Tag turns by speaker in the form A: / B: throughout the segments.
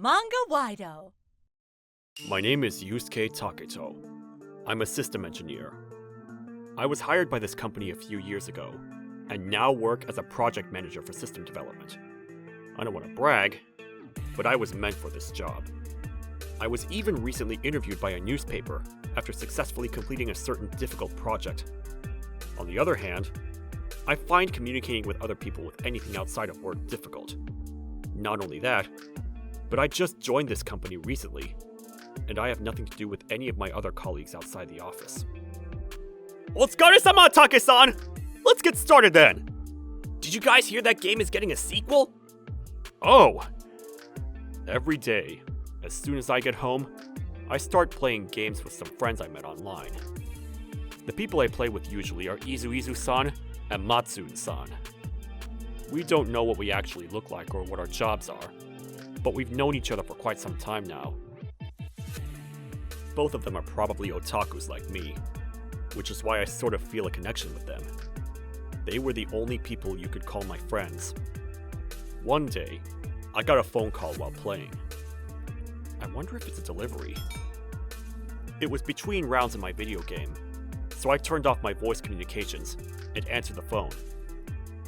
A: Manga-Waido.
B: My name is Yusuke Taketo. I'm a system engineer. I was hired by this company a few years ago, and now work as a project manager for system development. I don't want to brag, but I was meant for this job. I was even recently interviewed by a newspaper after successfully completing a certain difficult project. On the other hand, I find communicating with other people with anything outside of work difficult. Not only that, but I just joined this company recently, and I have nothing to do with any of my other colleagues outside the office. Otsukare-sama, Take-san! Let's get started then! Did you guys hear that game is getting a sequel? Oh! Every day, as soon as I get home, I start playing games with some friends I met online. The people I play with usually are Izu-san and Matsune-san. We don't know what we actually look like or what our jobs are, but we've known each other for quite some time now. Both of them are probably otakus like me, which is why I sort of feel a connection with them. They were the only people you could call my friends. One day, I got a phone call while playing. I wonder if it's a delivery. It was between rounds in my video game, so I turned off my voice communications and answered the phone.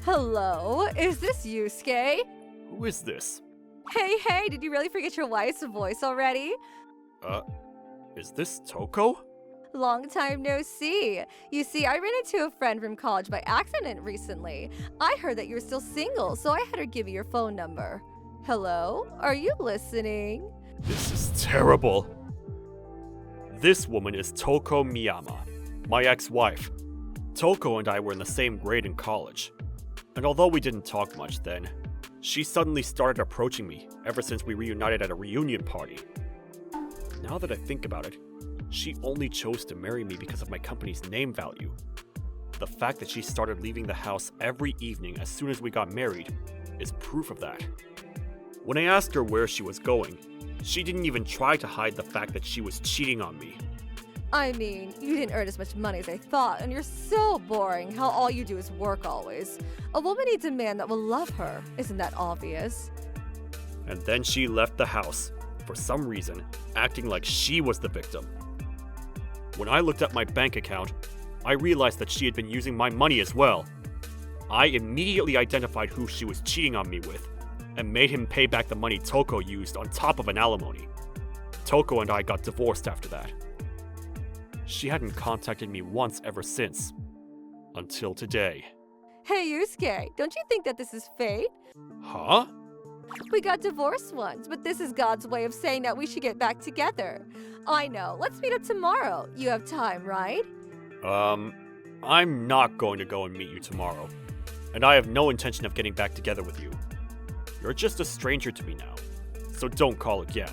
C: Hello, is this Yusuke?
B: Who is this?
C: Hey, did you really forget your wife's voice already?
B: Is this Touko?
C: Long time no see. You see, I ran into a friend from college by accident recently. I heard that you're still single, so I had her give me your phone number. Hello? Are you listening?
B: This is terrible. This woman is Touko Miyama, my ex-wife. Touko and I were in the same grade in college. And although we didn't talk much then, she suddenly started approaching me ever since we reunited at a reunion party. Now that I think about it, she only chose to marry me because of my company's name value. The fact that she started leaving the house every evening as soon as we got married is proof of that. When I asked her where she was going, she didn't even try to hide the fact that she was cheating on me.
C: I mean, you didn't earn as much money as I thought, and you're so boring how all you do is work always. A woman needs a man that will love her. Isn't that obvious?
B: And then she left the house, for some reason, acting like she was the victim. When I looked at my bank account, I realized that she had been using my money as well. I immediately identified who she was cheating on me with, and made him pay back the money Touko used on top of an alimony. Touko and I got divorced after that. She hadn't contacted me once ever since. Until today.
C: Hey, Yusuke, don't you think that this is fate?
B: Huh?
C: We got divorced once, but this is God's way of saying that we should get back together. I know, let's meet up tomorrow. You have time, right?
B: I'm not going to go and meet you tomorrow. And I have no intention of getting back together with you. You're just a stranger to me now, so don't call again.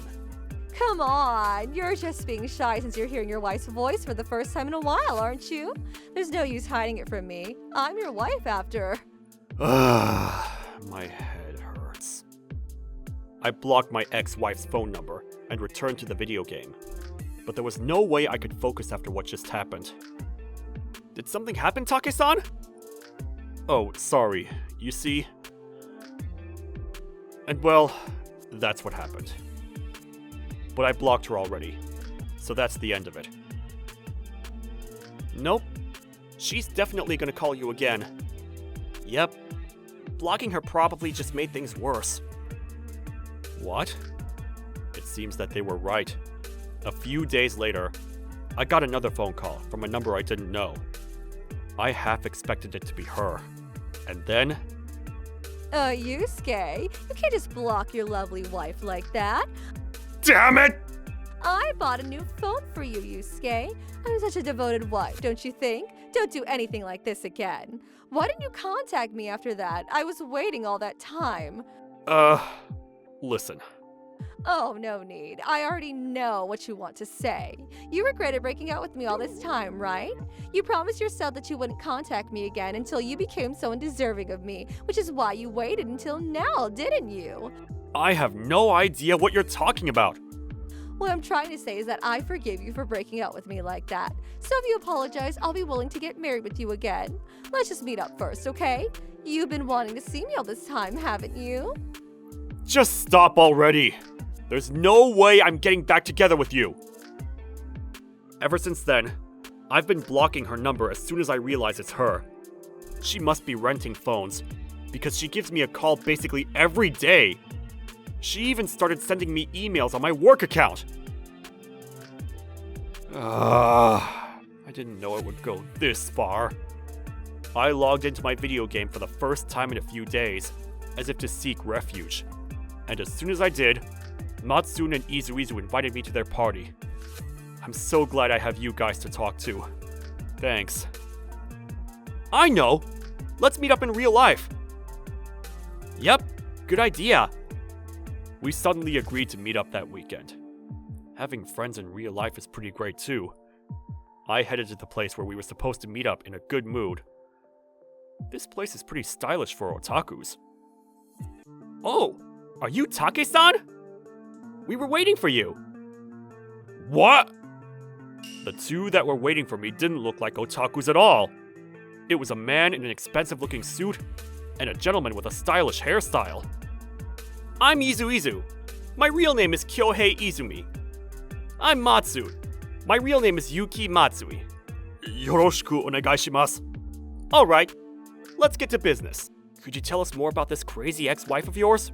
C: Come on, you're just being shy since you're hearing your wife's voice for the first time in a while, aren't you? There's no use hiding it from me. I'm your wife after.
B: My head hurts. I blocked my ex-wife's phone number and returned to the video game. But there was no way I could focus after what just happened. Did something happen, Take-san? Oh, sorry. You see? And well, that's what happened. But I blocked her already, so that's the end of it. Nope. She's definitely gonna call you again. Yep. Blocking her probably just made things worse. What? It seems that they were right. A few days later, I got another phone call from a number I didn't know. I half expected it to be her. And then...
C: Yusuke, you can't just block your lovely wife like that.
B: Damn it!
C: I bought a new phone for you, Yusuke. I'm such a devoted wife, don't you think? Don't do anything like this again. Why didn't you contact me after that? I was waiting all that time.
B: Listen.
C: Oh, no need. I already know what you want to say. You regretted breaking out with me all this time, right? You promised yourself that you wouldn't contact me again until you became so undeserving of me, which is why you waited until now, didn't you?
B: I have no idea what you're talking about.
C: What I'm trying to say is that I forgive you for breaking out with me like that. So if you apologize, I'll be willing to get married with you again. Let's just meet up first, okay? You've been wanting to see me all this time, haven't you?
B: Just stop already! There's no way I'm getting back together with you! Ever since then, I've been blocking her number as soon as I realize it's her. She must be renting phones, because she gives me a call basically every day. She even started sending me emails on my work account. I didn't know it would go this far. I logged into my video game for the first time in a few days, as if to seek refuge. And as soon as I did, Matsune and Izuizu invited me to their party. I'm so glad I have you guys to talk to. Thanks. I know! Let's meet up in real life! Yep, good idea. We suddenly agreed to meet up that weekend. Having friends in real life is pretty great too. I headed to the place where we were supposed to meet up in a good mood. This place is pretty stylish for otakus. Oh, are you Take-san? We were waiting for you. What? The two that were waiting for me didn't look like otakus at all. It was a man in an expensive-looking suit and a gentleman with a stylish hairstyle. I'm Izuizu. My real name is Kyohei Izumi. I'm Matsu. My real name is Yuki Matsui. Yoroshiku onegai shimasu. Alright, let's get to business. Could you tell us more about this crazy ex-wife of yours?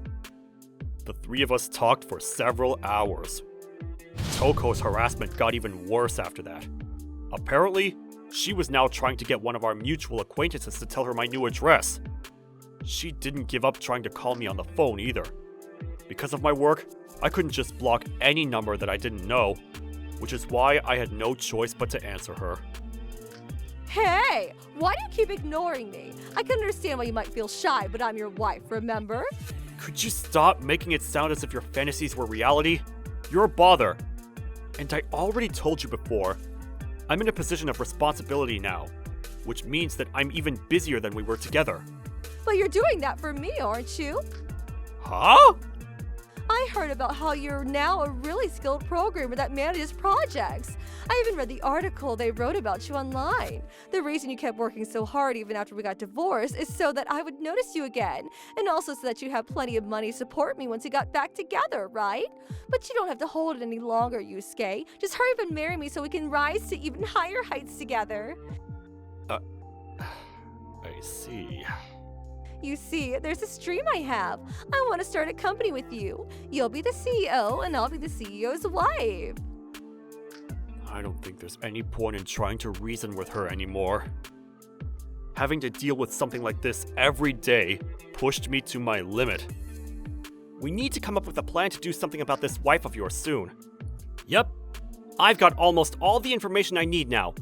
B: The three of us talked for several hours. Touko's harassment got even worse after that. Apparently, she was now trying to get one of our mutual acquaintances to tell her my new address. She didn't give up trying to call me on the phone either. Because of my work, I couldn't just block any number that I didn't know, which is why I had no choice but to answer her.
C: Hey, why do you keep ignoring me? I can understand why you might feel shy, but I'm your wife, remember?
B: Could you stop making it sound as if your fantasies were reality? You're a bother. And I already told you before, I'm in a position of responsibility now, which means that I'm even busier than we were together.
C: But you're doing that for me, aren't you?
B: Huh?
C: I heard about how you're now a really skilled programmer that manages projects. I even read the article they wrote about you online. The reason you kept working so hard even after we got divorced is so that I would notice you again, and also so that you have plenty of money to support me once we got back together, right? But you don't have to hold it any longer, Yusuke. Just hurry up and marry me so we can rise to even higher heights together.
B: I see.
C: You see, there's this dream I have. I want to start a company with you. You'll be the CEO, and I'll be the CEO's wife.
B: I don't think there's any point in trying to reason with her anymore. Having to deal with something like this every day pushed me to my limit. We need to come up with a plan to do something about this wife of yours soon. Yep, I've got almost all the information I need now.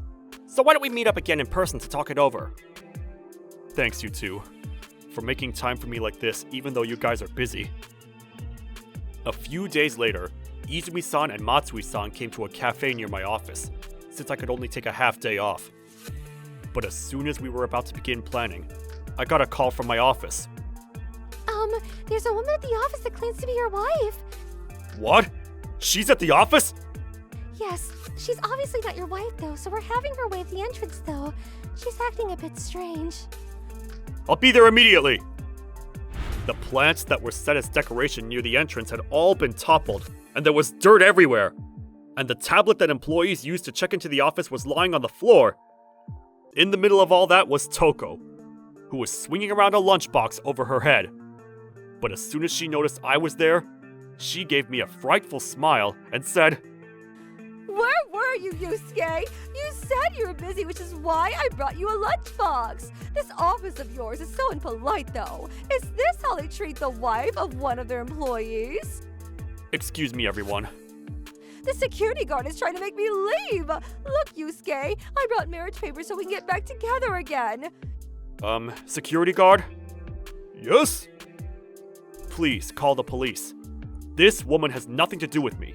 B: So why don't we meet up again in person to talk it over? Thanks, you two, for making time for me like this even though you guys are busy. A few days later, Izumi-san and Matsui-san came to a cafe near my office, since I could only take a half day off. But as soon as we were about to begin planning, I got a call from my office.
C: There's a woman at the office that claims to be your wife.
B: What? She's at the office?
C: Yes, she's obviously not your wife though, so we're having her waive the entrance though. She's acting a bit strange.
B: I'll be there immediately! The plants that were set as decoration near the entrance had all been toppled, and there was dirt everywhere. And the tablet that employees used to check into the office was lying on the floor. In the middle of all that was Touko, who was swinging around a lunchbox over her head. But as soon as she noticed I was there, she gave me a frightful smile and said,
C: Where were you, Yusuke? You said you were busy, which is why I brought you a lunchbox. This office of yours is so impolite, though. Is this how they treat the wife of one of their employees?
B: Excuse me, everyone.
C: The security guard is trying to make me leave. Look, Yusuke, I brought marriage papers so we can get back together again.
B: Security guard? Yes? Please, call the police. This woman has nothing to do with me.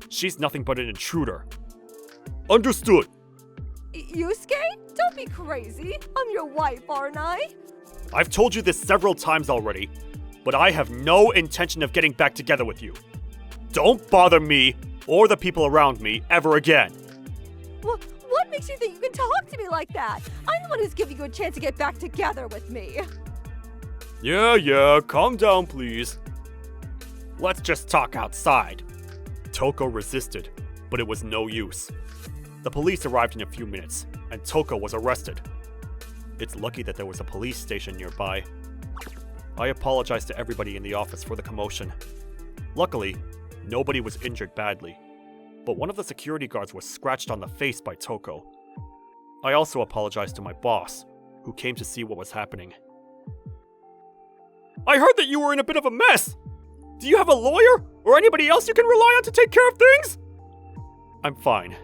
B: She's nothing but an intruder. Understood.
C: Yusuke? Don't be crazy. I'm your wife, aren't I?
B: I've told you this several times already, but I have no intention of getting back together with you. Don't bother me or the people around me ever again.
C: What makes you think you can talk to me like that? I'm the one who's giving you a chance to get back together with me.
B: Yeah, calm down, please. Let's just talk outside. Touko resisted, but it was no use. The police arrived in a few minutes, and Touko was arrested. It's lucky that there was a police station nearby. I apologized to everybody in the office for the commotion. Luckily, nobody was injured badly, but one of the security guards was scratched on the face by Touko. I also apologized to my boss, who came to see what was happening. I heard that you were in a bit of a mess! Do you have a lawyer, or anybody else you can rely on to take care of things? I'm fine.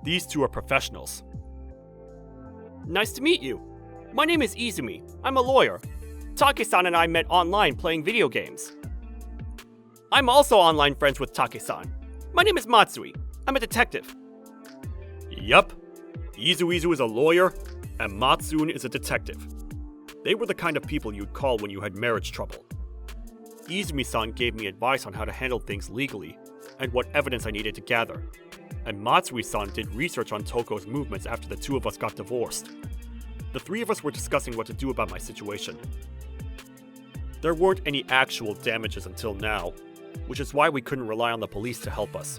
B: These two are professionals. Nice to meet you. My name is Izumi. I'm a lawyer. Take-san and I met online playing video games. I'm also online friends with Take-san. My name is Matsui. I'm a detective. Yup. Izuizu is a lawyer, and Matsun is a detective. They were the kind of people you'd call when you had marriage trouble. Izumi-san gave me advice on how to handle things legally, and what evidence I needed to gather. And Matsui-san did research on Touko's movements after the two of us got divorced. The three of us were discussing what to do about my situation. There weren't any actual damages until now, which is why we couldn't rely on the police to help us.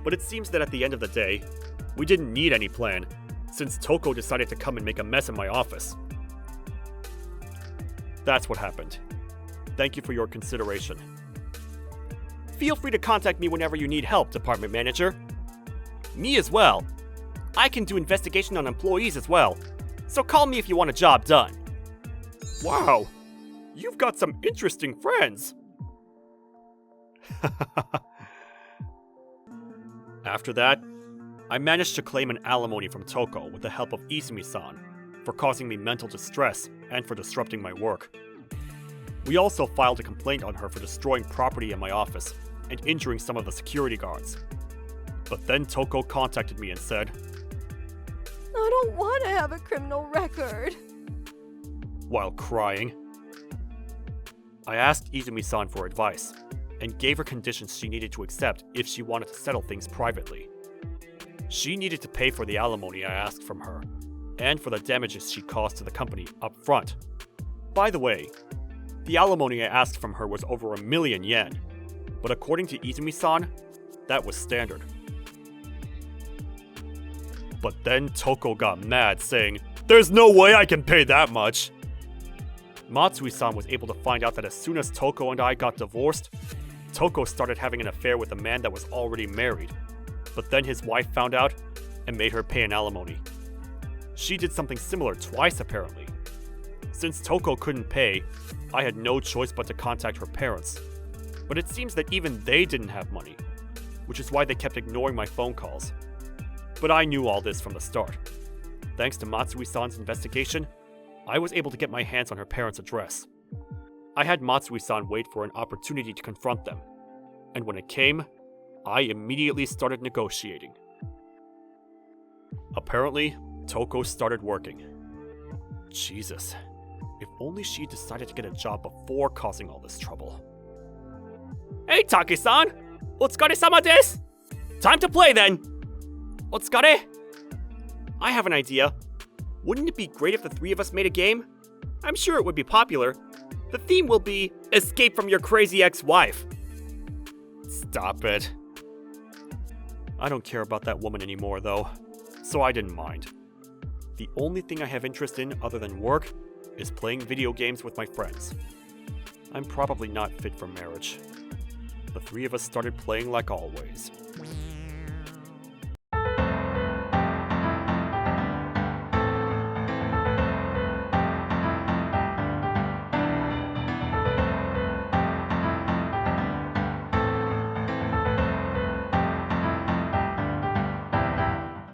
B: But it seems that at the end of the day, we didn't need any plan, since Touko decided to come and make a mess in my office. That's what happened. Thank you for your consideration. Feel free to contact me whenever you need help, Department Manager. Me as well. I can do investigation on employees as well, so call me if you want a job done. Wow, you've got some interesting friends. After that, I managed to claim an alimony from Touko with the help of Izumi-san for causing me mental distress and for disrupting my work. We also filed a complaint on her for destroying property in my office and injuring some of the security guards. But then Touko contacted me and said,
C: I don't want to have a criminal record.
B: While crying. I asked Izumi-san for advice and gave her conditions she needed to accept if she wanted to settle things privately. She needed to pay for the alimony I asked from her, and for the damages she caused to the company up front. By the way, the alimony I asked from her was over 1 million yen, but according to Izumi-san, that was standard. But then Touko got mad, saying, "There's no way I can pay that much!" Matsui-san was able to find out that as soon as Touko and I got divorced, Touko started having an affair with a man that was already married. But then his wife found out and made her pay an alimony. She did something similar twice, apparently. Since Touko couldn't pay, I had no choice but to contact her parents. But it seems that even they didn't have money, which is why they kept ignoring my phone calls. But I knew all this from the start. Thanks to Matsui-san's investigation, I was able to get my hands on her parents' address. I had Matsui-san wait for an opportunity to confront them, and when it came, I immediately started negotiating. Apparently, Touko started working. Jesus, if only she decided to get a job before causing all this trouble. Hey, Take-san! Otsukare-sama desu! Time to play then! Otsukare! I have an idea. Wouldn't it be great if the three of us made a game? I'm sure it would be popular. The theme will be Escape from Your Crazy Ex-Wife. Stop it. I don't care about that woman anymore, though, so I didn't mind. The only thing I have interest in other than work is playing video games with my friends. I'm probably not fit for marriage. The three of us started playing like always.